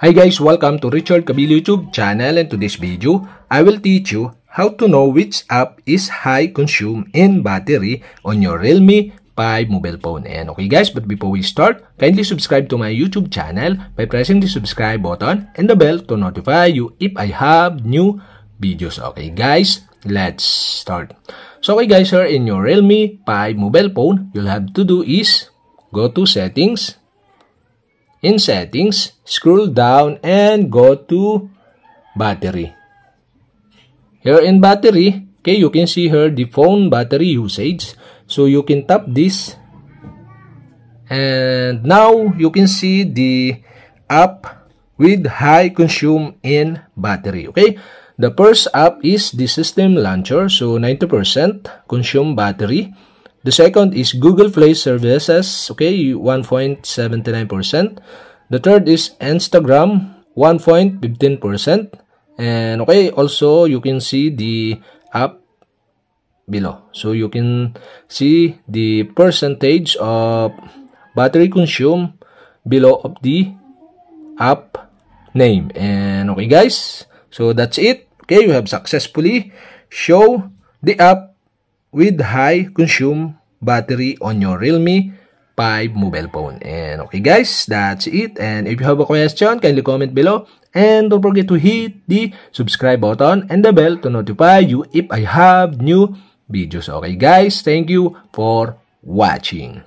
Hi guys, welcome to Richard Cabile YouTube channel, and today's video, I will teach you how to know which app is high consume in battery on your Realme 5 mobile phone. And okay guys, but before we start, kindly subscribe to my YouTube channel by pressing the subscribe button and the bell to notify you if I have new videos. Okay guys, let's start. So okay guys, here in your Realme 5 mobile phone, you'll have to do is go to settings. In settings, scroll down and go to battery. Here in battery, okay, you can see here the phone battery usage. So you can tap this. And now you can see the app with high consume in battery. Okay, the first app is the system launcher. So 90% consume battery. The second is Google Play services, okay, 1.79%. The third is Instagram, 1.15%. And okay, also you can see the app below. So you can see the percentage of battery consume below of the app name. And okay guys, so that's it. Okay, you have successfully show the app with high consume battery on your Realme 5 mobile phone. And okay guys, that's it. And if you have a question, kindly comment below. And don't forget to hit the subscribe button and the bell to notify you if I have new videos. Okay guys, thank you for watching.